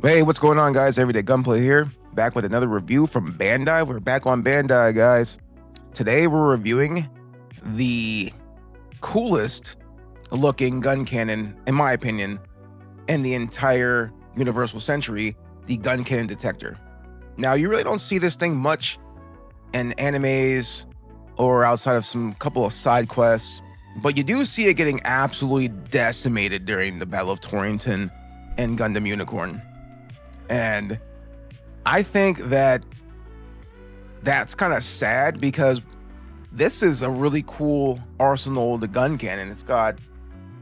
Hey, what's going on, guys? Everyday Gunplay here, back with another review from Bandai. We're back on Bandai, guys. Today we're reviewing the coolest looking gun cannon, in my opinion, in the entire Universal Century, the Guncannon Detector. Now, you really don't see this thing much in animes or outside of some couple of side quests, but you do see it getting absolutely decimated during the Battle of Torrington and Gundam Unicorn. And I think that that's kind of sad because this is a really cool arsenal of the gun cannon. It's got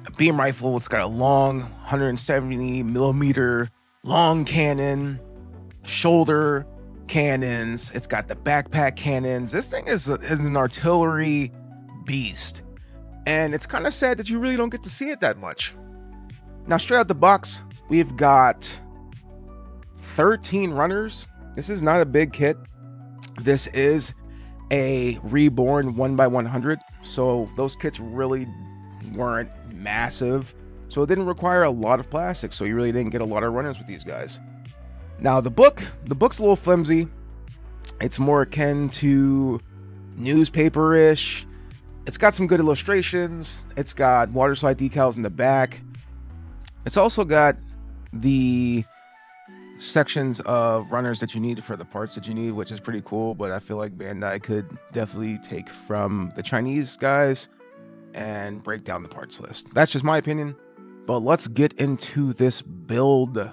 a beam rifle, it's got a long 170 millimeter long cannon, shoulder cannons, it's got the backpack cannons. This thing is an artillery beast, and it's kind of sad that you really don't get to see it that much. Now, straight out the box, we've got 13 runners. This is not a big kit. This is a reborn 1x100, so those kits really weren't massive, so it didn't require a lot of plastic, so you really didn't get a lot of runners with these guys. Now, the book's a little flimsy. It's more akin to newspaper-ish. It's got some good illustrations. It's got water slide decals in the back. It's also got the sections of runners that you need for the parts that you need, which is pretty cool, but I feel like Bandai could definitely take from the Chinese guys and break down the parts list. That's just my opinion, but let's get into this build.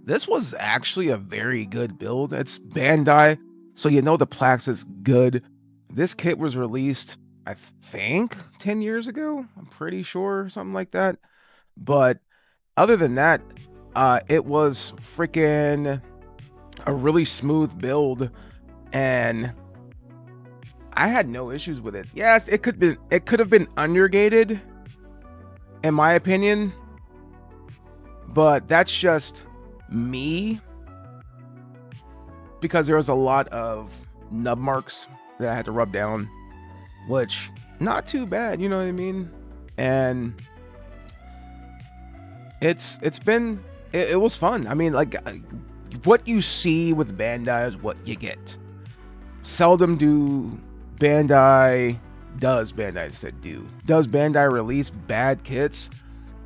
This was actually a very good build. It's Bandai, so you know the plaques is good. This kit was released, I think, 10 years ago. I'm pretty sure, something like that. But other than that, it was freaking a really smooth build, and I had no issues with it. Yes, it could have been undergated, in my opinion, but that's just me, because there was a lot of nub marks that I had to rub down, which not too bad, you know what I mean? And it was fun. I mean, like, what you see with Bandai is what you get. Seldom does Bandai release bad kits,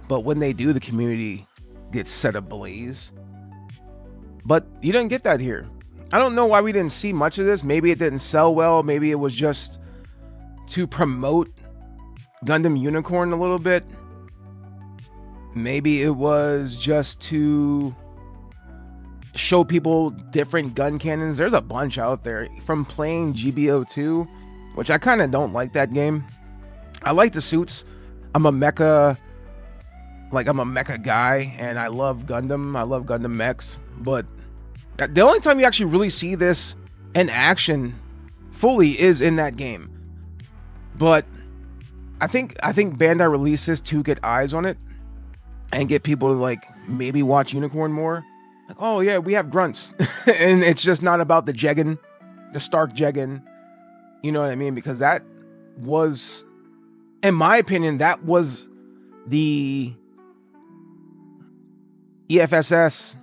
but when they do, the community gets set ablaze. But you didn't get that here. I don't know why we didn't see much of this. Maybe it didn't sell well. Maybe it was just to promote Gundam Unicorn a little bit. Maybe it was just to show people different gun cannons. There's a bunch out there. From playing GBO2, which I kind of don't like that game. I like the suits. I'm a mecha guy, and I love Gundam. I love Gundam mechs. But the only time you actually really see this in action fully is in that game. But I think Bandai released this to get eyes on it and get people to, like, maybe watch Unicorn more. Like, oh yeah, we have grunts. And it's just not about the Jeggin, the Stark Jeggin. You know what I mean? Because that was, in my opinion, that was the EFSS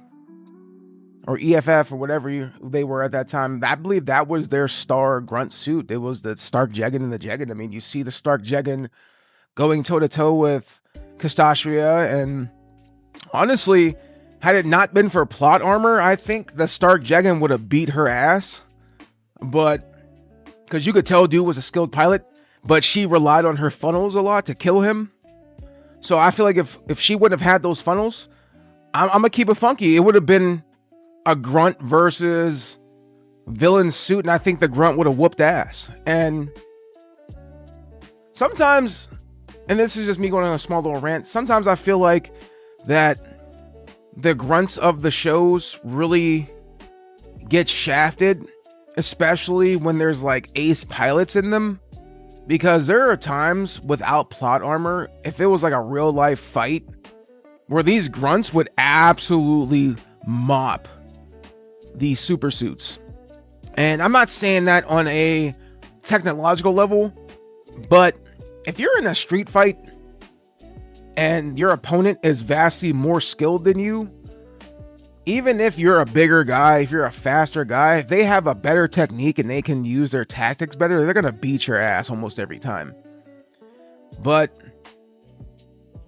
or EFF or whatever they were at that time. I believe that was their star grunt suit. It was the Stark Jeggin and the Jeggin. I mean, you see the Stark Jeggin going toe-to-toe with Castastria, and honestly, had it not been for plot armor, I think the Stark Jeggin would have beat her ass. But because you could tell dude was a skilled pilot, but she relied on her funnels a lot to kill him. So I feel like if she wouldn't have had those funnels, I'm gonna keep it funky. It would have been a grunt versus villain suit, and I think the grunt would have whooped ass. And sometimes, and this is just me going on a small little rant, sometimes I feel like that the grunts of the shows really get shafted, especially when there's like ace pilots in them, because there are times without plot armor, if it was like a real life fight, where these grunts would absolutely mop these super suits. And I'm not saying that on a technological level, but if you're in a street fight and your opponent is vastly more skilled than you, even if you're a bigger guy, if you're a faster guy, if they have a better technique and they can use their tactics better, they're gonna beat your ass almost every time. But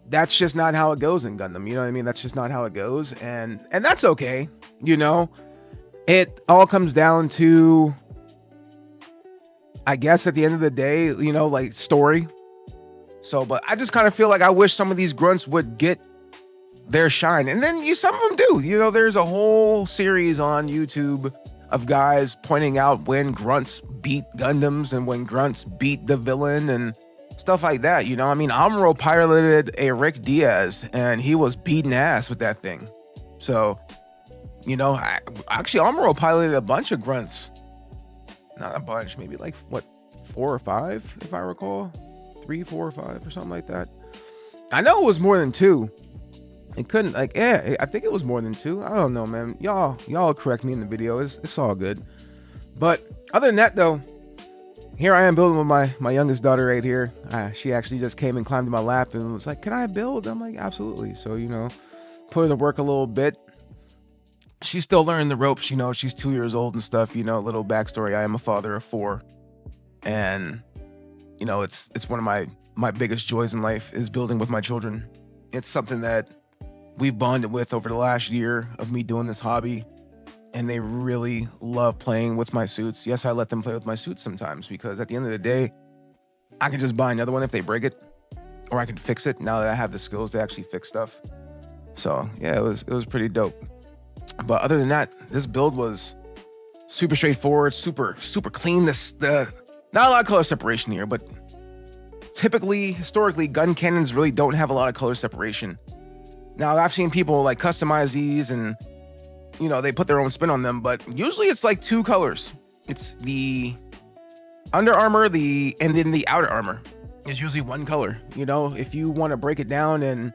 that's just not how it goes in Gundam. You know what I mean? That's just not how it goes, and that's okay. You know, it all comes down to, I guess, at the end of the day, you know, like story. So, but I just kind of feel like I wish some of these grunts would get their shine, and then some of them do. You know, there's a whole series on YouTube of guys pointing out when grunts beat Gundams and when grunts beat the villain and stuff like that. You know, I mean, Amuro piloted a Rick Diaz and he was beating ass with that thing. So, you know, actually Amuro piloted a bunch of grunts. Not a bunch, maybe like what, 4 or 5, if I recall. 3, 4, or 5 or something like that. I know it was more than 2. It couldn't, like, yeah, I think it was more than 2. I don't know, man. Y'all correct me in the video. It's all good. But other than that, though, here I am building with my youngest daughter right here. She actually just came and climbed in my lap and was like, "Can I build?" I'm like, "Absolutely." So, you know, put her to work a little bit. She's still learning the ropes. You know, she's 2 years old and stuff. You know, little backstory. I am a father of 4, and you know, it's one of my biggest joys in life is building with my children. It's something that we've bonded with over the last year of me doing this hobby, and they really love playing with my suits. Yes, I let them play with my suits sometimes because at the end of the day, I can just buy another one if they break it, or I can fix it now that I have the skills to actually fix stuff. So yeah, it was pretty dope. But other than that, this build was super straightforward, super clean. Not a lot of color separation here, but typically, historically, gun cannons really don't have a lot of color separation. Now, I've seen people like customize these and, you know, they put their own spin on them, but usually it's like 2 colors. It's the under armor, and then the outer armor is usually 1 color. You know, if you want to break it down and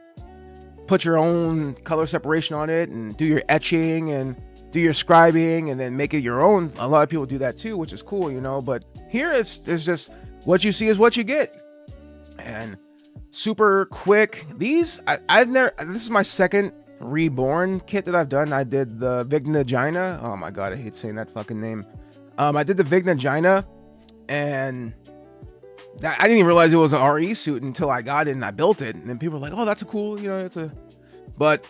put your own color separation on it and do your etching and do your scribing and then make it your own, a lot of people do that too, which is cool, you know, but here it's just what you see is what you get. And super quick. These this is my second reborn kit that I've done. I did the Vignagina. Oh my god, I hate saying that fucking name. I did the Vignagina, and I didn't even realize it was an RE suit until I got it and I built it. And then people were like, "Oh, that's a cool, you know, but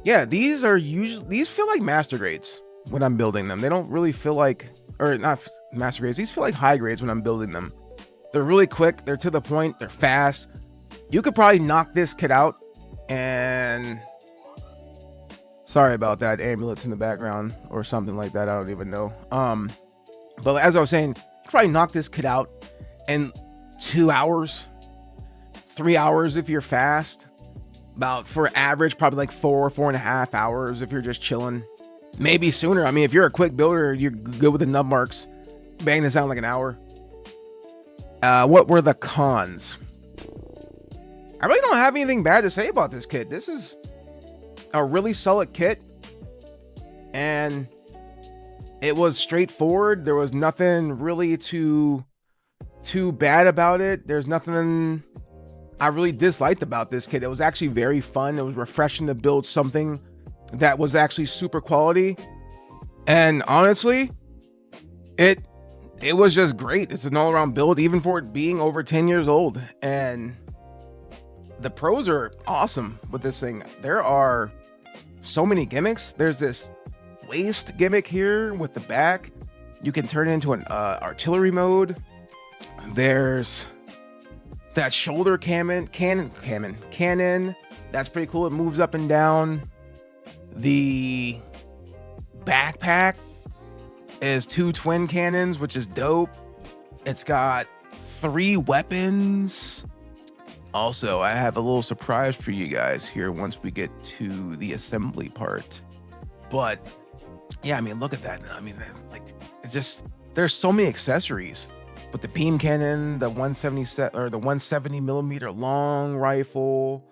yeah, these feel like master grades when I'm building them. They don't really feel like, or not master grades. These feel like high grades when I'm building them. They're really quick. They're to the point. They're fast. You could probably knock this kit out, and sorry about that, ambulance in the background or something like that. I don't even know. But as I was saying, you could probably knock this kit out in 2 hours, 3 hours if you're fast. About, for average, probably like 4.5 hours if you're just chilling. Maybe sooner. I mean, if you're a quick builder, you're good with the nub marks. Bang this out in like an hour. What were the cons? I really don't have anything bad to say about this kit. This is a really solid kit, and it was straightforward. There was nothing really too bad about it. There's nothing I really disliked about this kit. It was actually very fun. It was refreshing to build something that was actually super quality, and honestly, it was just great. It's an all-around build, even for it being over 10 years old, and the pros are awesome with this thing. There are so many gimmicks. There's this waist gimmick here with the back. You can turn it into an artillery mode. There's that shoulder cannon. That's pretty cool. It moves up and down. The backpack is 2 twin cannons, which is dope. It's got 3 weapons. Also, I have a little surprise for you guys here once we get to the assembly part. But yeah, I mean, look at that. I mean, like, it's just, there's so many accessories. With the beam cannon, the 170 millimeter long rifle,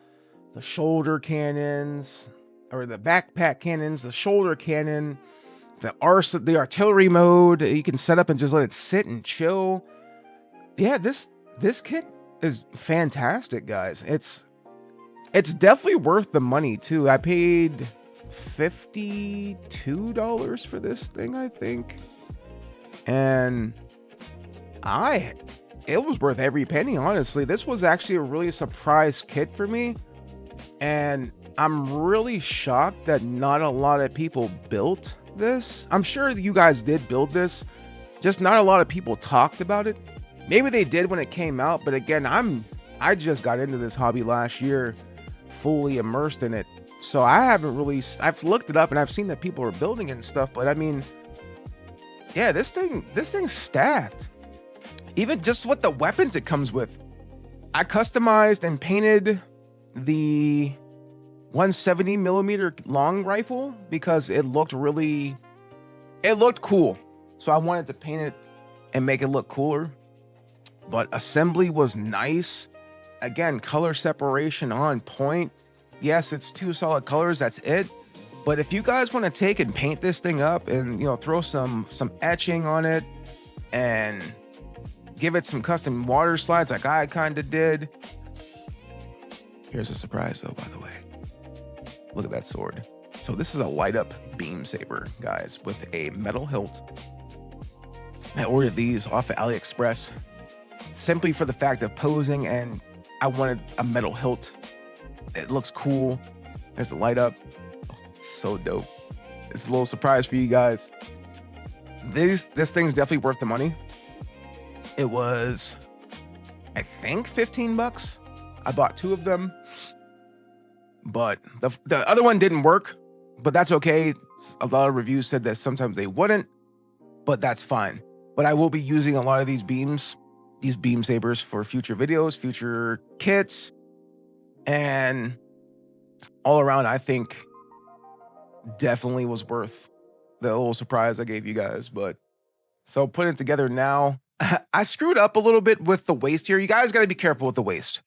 the shoulder cannons, or the backpack cannons, the shoulder cannon, the artillery mode. You can set up and just let it sit and chill. Yeah, this kit is fantastic, guys. It's definitely worth the money too. I paid $52 for this thing, I think. And it was worth every penny, honestly. This was actually a really surprise kit for me. And I'm really shocked that not a lot of people built this. I'm sure you guys did build this, just not a lot of people talked about it. Maybe they did when it came out, but again, I just got into this hobby last year, fully immersed in it. So I've looked it up and I've seen that people are building it and stuff, but I mean, yeah, this thing's stacked. Even just what the weapons it comes with. I customized and painted the 170 millimeter long rifle because it looked cool. So I wanted to paint it and make it look cooler. But assembly was nice. Again, color separation on point. Yes, it's 2 solid colors, that's it. But if you guys want to take and paint this thing up and, you know, throw some etching on it and give it some custom water slides like I kind of did. Here's a surprise though, by the way. Look at that sword. So this is a light up beam saber, guys, with a metal hilt. I ordered these off of AliExpress simply for the fact of posing, and I wanted a metal hilt. It looks cool. There's the light up. Oh, so dope. It's a little surprise for you guys. This thing's definitely worth the money. It was, I think, 15 bucks. I bought 2 of them, but the other one didn't work, but that's okay. A lot of reviews said that sometimes they wouldn't, but that's fine. But I will be using a lot of these beam sabers for future videos, future kits, and all around, I think definitely was worth the little surprise I gave you guys. But so putting it together now, I screwed up a little bit with the waist here. You guys got to be careful with the waist.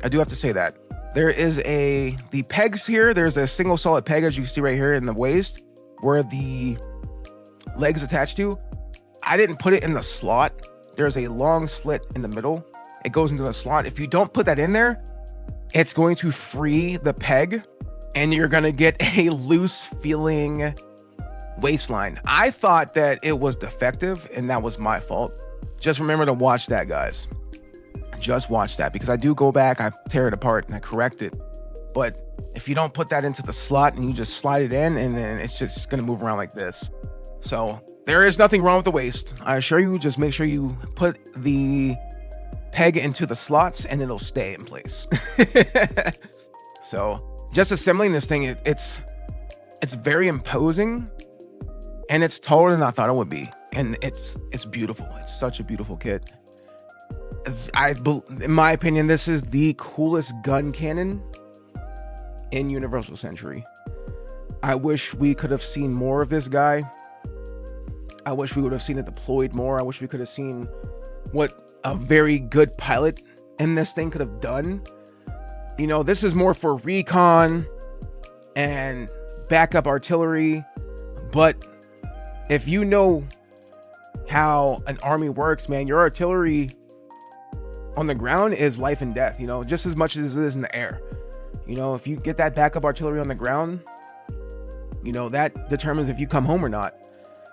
I do have to say that. There is the pegs here. There's a single solid peg, as you can see right here in the waist, where the leg's attached to. I didn't put it in the slot. There's a long slit in the middle. It goes into the slot. If you don't put that in there, it's going to free the peg and you're going to get a loose feeling waistline. I thought that it was defective and that was my fault. Just remember to watch that, guys. Just watch that, because I do go back, I tear it apart and I correct it. But if you don't put that into the slot and you just slide it in, and then it's just going to move around like this. So there is nothing wrong with the waist. I assure you, just make sure you put the peg into the slots and it'll stay in place. So just assembling this thing, it's very imposing, and it's taller than I thought it would be. And it's beautiful. It's such a beautiful kit. In my opinion, this is the coolest gun cannon in Universal Century. I wish we could have seen more of this guy. I wish we would have seen it deployed more. I wish we could have seen what a very good pilot in this thing could have done. You know, this is more for recon and backup artillery. But if you know how an army works, man, your artillery on the ground is life and death, you know, just as much as it is in the air. You know, if you get that backup artillery on the ground, you know, that determines if you come home or not.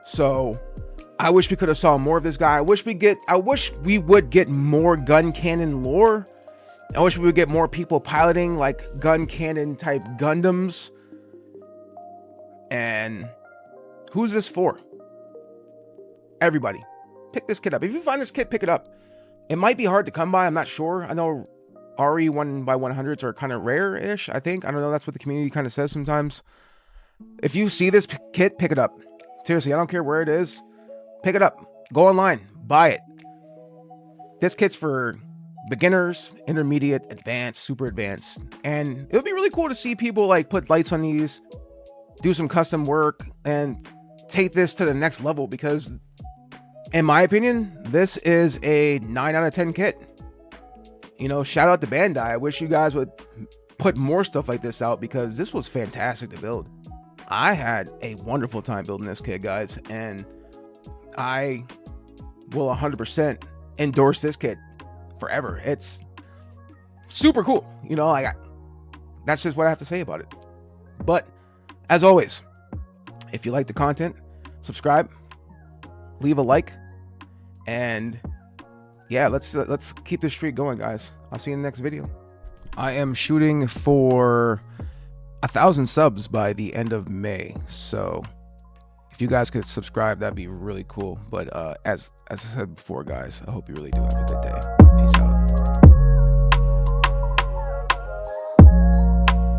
So I wish we could have saw more of this guy. I wish we would get more gun cannon lore. I wish we would get more people piloting like gun cannon type Gundams. And who's this for? Everybody, pick this kit up. If you find this kit, pick it up. It might be hard to come by. I'm not sure. I know RE 1x100s are kind of rare-ish, I think. I don't know. That's what the community kind of says sometimes. If you see this kit, pick it up. Seriously, I don't care where it is. Pick it up. Go online. Buy it. This kit's for beginners, intermediate, advanced, super advanced. And it would be really cool to see people like put lights on these, do some custom work, and take this to the next level, because in my opinion, this is a 9 out of 10 kit. You know, shout out to Bandai. I wish you guys would put more stuff like this out, because this was fantastic to build. I had a wonderful time building this kit, guys, and I will 100% endorse this kit forever. It's super cool. You know, that's just what I have to say about it. But As always, if you like the content, subscribe, leave a like, and yeah, let's keep this streak going, guys. I'll see you in the next video. I am shooting for 1,000 subs by the end of May, so if you guys could subscribe, that'd be really cool. But as I said before, guys, I hope you really do have a good day.